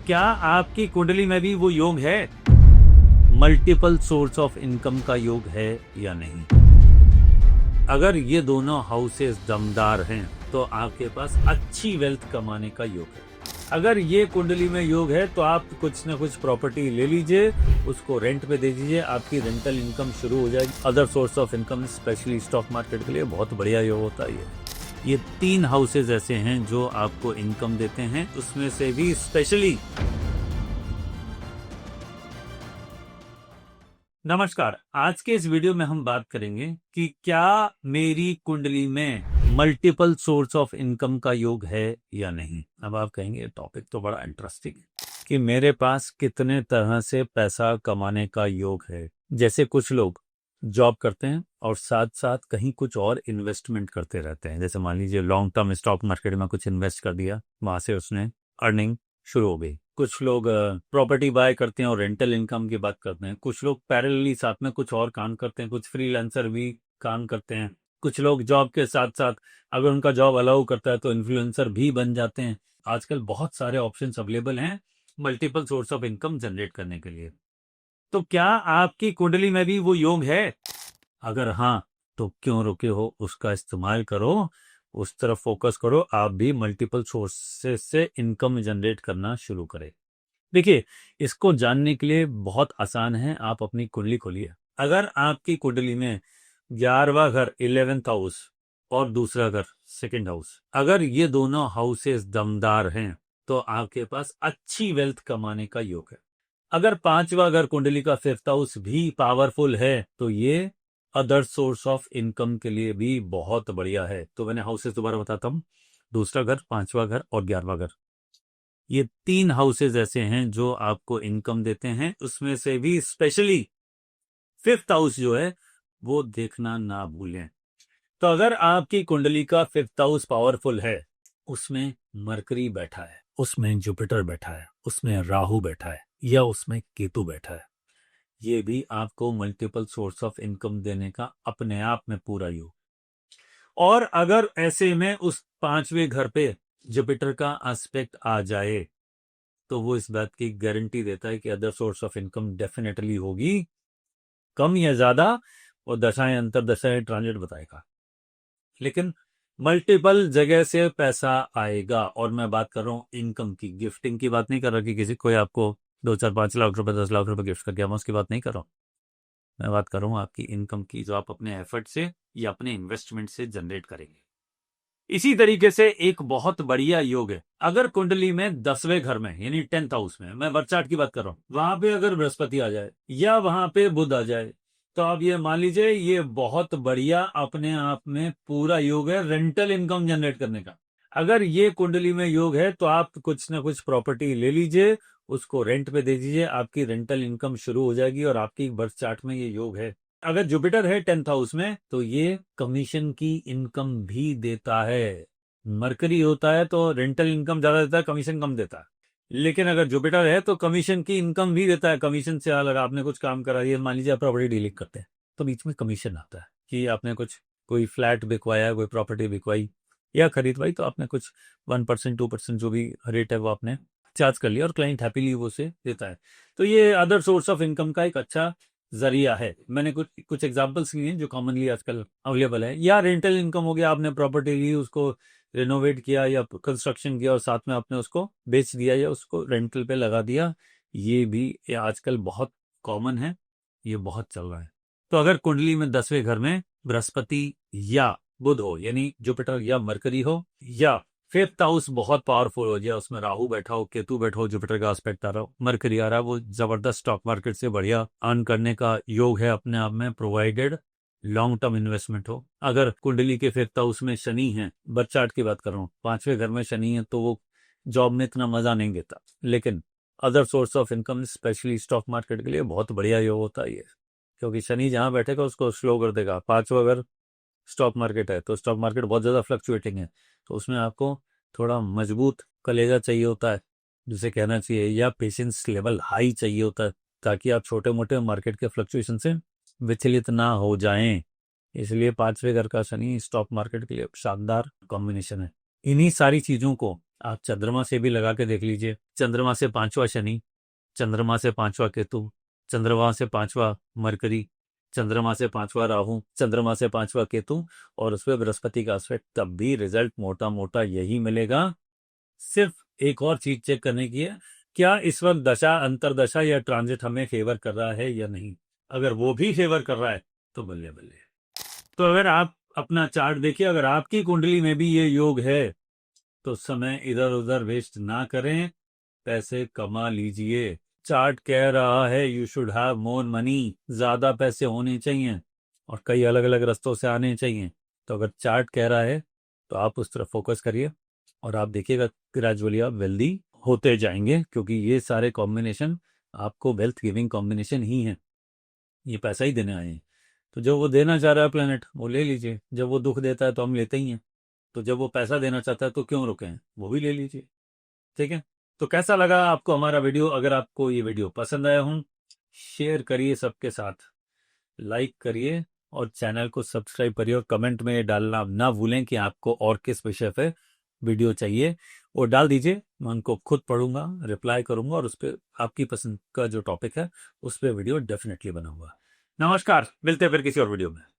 क्या आपकी कुंडली में भी वो योग है? मल्टीपल सोर्स ऑफ इनकम का योग है या नहीं? अगर ये दोनों हाउसेस दमदार हैं तो आपके पास अच्छी वेल्थ कमाने का योग है। अगर ये कुंडली में योग है तो आप कुछ ना कुछ प्रॉपर्टी ले लीजिए, उसको रेंट पे दे दीजिए, आपकी रेंटल इनकम शुरू हो जाएगी। Other source of income specially stock market के लिए बहुत बढ़िया योग होता है। ये 3 हाउसेज ऐसे हैं जो आपको इनकम देते हैं, उसमें से भी स्पेशली। नमस्कार, आज के इस वीडियो में हम बात करेंगे कि क्या मेरी कुंडली में मल्टीपल सोर्स ऑफ इनकम का योग है या नहीं। अब आप कहेंगे टॉपिक तो बड़ा इंटरेस्टिंग है कि मेरे पास कितने तरह से पैसा कमाने का योग है। जैसे कुछ लोग जॉब करते हैं और साथ साथ कहीं कुछ और इन्वेस्टमेंट करते रहते हैं। जैसे मान लीजिए लॉन्ग टर्म स्टॉक मार्केट में कुछ इन्वेस्ट कर दिया, वहां से उसने अर्निंग शुरू हो गई। कुछ लोग प्रॉपर्टी बाय करते हैं और रेंटल इनकम की बात करते हैं। कुछ लोग पैरेलली साथ में कुछ और काम करते हैं, कुछ फ्रीलांसर भी काम करते हैं। कुछ लोग जॉब के साथ साथ अगर उनका जॉब अलाउ करता है तो इन्फ्लुएंसर भी बन जाते हैं। आजकल बहुत सारे ऑप्शंस अवेलेबल हैं multiple source of income generate करने के लिए। तो क्या आपकी कुंडली में भी वो योग है? अगर हाँ, तो क्यों रुके हो? उसका इस्तेमाल करो, उस तरफ फोकस करो, आप भी मल्टीपल सोर्सेस से इनकम जनरेट करना शुरू करें। देखिए, इसको जानने के लिए बहुत आसान है। आप अपनी कुंडली खोलिए। अगर आपकी कुंडली में 11वां घर 11th हाउस और दूसरा घर 2nd हाउस, अगर ये दोनों हाउसेस दमदार हैं तो आपके पास अच्छी वेल्थ कमाने का योग है। अगर 5वां घर कुंडली का 5th हाउस भी पावरफुल है तो ये अदर सोर्स ऑफ इनकम के लिए भी बहुत बढ़िया है। तो मैंने हाउसेस दोबारा बताता हूँ, दूसरा घर, 5वां घर और 11वां घर। ये 3 हाउसेज ऐसे हैं जो आपको इनकम देते हैं, उसमें से भी स्पेशली 5th हाउस जो है वो देखना ना भूलें। तो अगर आपकी कुंडली का 5th हाउस पावरफुल है, उसमें मरकरी बैठा है, उसमें जुपिटर बैठा है, उसमें राहु बैठा है या उसमें केतु बैठा है, ये भी आपको मल्टीपल सोर्स ऑफ इनकम देने का अपने आप में पूरा योग। और अगर ऐसे में उस 5वें घर पे जुपिटर का एस्पेक्ट आ जाए तो वो इस बात की गारंटी देता है कि other source of income definitely होगी, कम या ज्यादा, और दशाएं अंतर दशाएं ट्रांजिट बताएगा, लेकिन मल्टीपल जगह से पैसा आएगा। और मैं बात कर रहा हूँ इनकम की, गिफ्टिंग की बात नहीं कर रहा कि किसी कोई आपको 2 4 5 लाख रुपए 10 लाख रुपए गिफ्ट कर दिया, मैं उसकी बात नहीं कर रहा हूँ। मैं बात कर रहा हूँ आपकी इनकम की, जो आप अपने एफर्ट से या अपने इन्वेस्टमेंट से जनरेट करेंगे। इसी तरीके से एक बहुत बढ़िया योग है, अगर कुंडली में 10वें घर में यानी 10th हाउस में, मैं बर्थ चार्ट की बात कर रहा हूं, वहां पे अगर बृहस्पति आ जाए या वहां पे बुध आ जाए तो आप ये मान लीजिए ये बहुत बढ़िया अपने आप में पूरा योग है रेंटल इनकम जनरेट करने का। अगर ये कुंडली में योग है तो आप कुछ ना कुछ प्रॉपर्टी ले लीजिए, उसको रेंट पे दे दीजिए, आपकी रेंटल इनकम शुरू हो जाएगी और आपकी बर्थ चार्ट में ये योग है। अगर जुपिटर है 10th हाउस में तो ये कमीशन की इनकम भी देता है। मरकरी होता है तो रेंटल इनकम ज्यादा देता है, कमीशन कम देता है। लेकिन अगर जुपिटर है तो कमीशन की इनकम भी देता है। कमीशन से अलग आपने कुछ काम करा, ये मान लीजिए आप प्रॉपर्टी डीलिंग करते हैं तो बीच में कमीशन आता है कि आपने कुछ कोई फ्लैट बिकवाया, कोई प्रॉपर्टी बिकवाई या खरीदवाई, तो आपने कुछ 1% 2% जो भी रेट है वो आपने चार्ज कर लिया और क्लाइंट हैप्पीली वो से देता है। तो ये अदर सोर्स ऑफ इनकम का एक अच्छा जरिया है। मैंने कुछ कुछ एग्जांपल्स लिए हैं जो कॉमनली आजकल अवेलेबल है। या रेंटल इनकम हो गया, आपने प्रॉपर्टी ली, उसको रिनोवेट किया या कंस्ट्रक्शन किया और साथ में आपने उसको बेच दिया या उसको रेंटल पे लगा दिया, ये भी ये आजकल बहुत कॉमन है, ये बहुत चल रहा है। तो अगर कुंडली में 10वें घर में बृहस्पति या बुध हो यानी जुपिटर या मरकरी हो, या 5th हाउस बहुत पावरफुल हो जाए, उसमें राहु बैठा हो, केतु बैठा हो, जुपिटर का एस्पेक्ट आ रहा हो, मरकरी आ रहा है, वो जबरदस्त स्टॉक मार्केट से बढ़िया अर्न करने का योग है अपने आप में, प्रोवाइडेड लॉन्ग टर्म इन्वेस्टमेंट हो। अगर कुंडली के 5th हाउस में शनि है, बर्थ चार्ट की बात कर रहा हूँ, 5वें घर में शनि है, तो वो जॉब में इतना मजा नहीं देता, लेकिन other source of income specially stock market के लिए बहुत बढ़िया योग होता है ये, क्योंकि शनि जहां बैठेगा उसको स्लो कर देगा। 5वां अगर स्टॉक मार्केट है तो स्टॉक मार्केट बहुत ज्यादा फ्लक्चुएटिंग है, तो उसमें आपको थोड़ा मजबूत कलेजा चाहिए होता है, जिसे कहना चाहिए, या पेशेंस लेवल हाई चाहिए होता है, ताकि आप छोटे मोटे मार्केट के फ्लक्चुएशन से विचलित ना हो जाएं। इसलिए 5वें घर का शनि स्टॉक मार्केट के लिए शानदार कॉम्बिनेशन है। इन्हीं सारी चीजों को आप चंद्रमा से भी लगा के देख लीजिए, चंद्रमा से 5वां शनि, चंद्रमा से 5वां केतु, चंद्रमा से 5वां मरकरी, चंद्रमा से 5वां राहु, चंद्रमा से 5वां केतु और उस पर बृहस्पति का एस्पेक्ट, तब भी रिजल्ट मोटा मोटा यही मिलेगा। सिर्फ एक और चीज चेक करने की है, क्या इस वक्त दशा, अंतरदशा या ट्रांजिट हमें फेवर कर रहा है या नहीं। अगर वो भी फेवर कर रहा है तो बल्ले बल्ले। तो अगर आप अपना चार्ट देखिए, अगर आपकी कुंडली में भी ये योग है तो समय इधर उधर वेस्ट ना करें, पैसे कमा लीजिए। चार्ट कह रहा है you should have more money, ज्यादा पैसे होने चाहिए और कई अलग अलग रास्तों से आने चाहिए। तो अगर चार्ट कह रहा है तो आप उस तरफ फोकस करिए और आप देखिएगा ग्रेजुअली आप वेल्दी होते जाएंगे, क्योंकि ये सारे कॉम्बिनेशन आपको वेल्थ गिविंग कॉम्बिनेशन ही है। ये पैसा ही देने आए हैं, तो जब वो देना चाह रहा है प्लेनेट वो ले लीजिए, जब वो दुख देता है तो हम लेते ही हैं, तो जब वो पैसा देना चाहता है तो क्यों रुके हैं, वो भी ले लीजिए। ठीक है, तो कैसा लगा आपको हमारा वीडियो। अगर आपको ये वीडियो पसंद आया हो, शेयर करिए सबके साथ, लाइक करिए और चैनल को सब्सक्राइब करिए और कमेंट में डालना ना भूलें कि आपको और किस विषय पे वीडियो चाहिए, वो डाल दीजिए। मैं उनको खुद पढ़ूंगा, रिप्लाई करूंगा और उस पर आपकी पसंद का जो टॉपिक है उस पर वीडियो डेफिनेटली बनाऊंगा। नमस्कार, मिलते हैं फिर किसी और वीडियो में।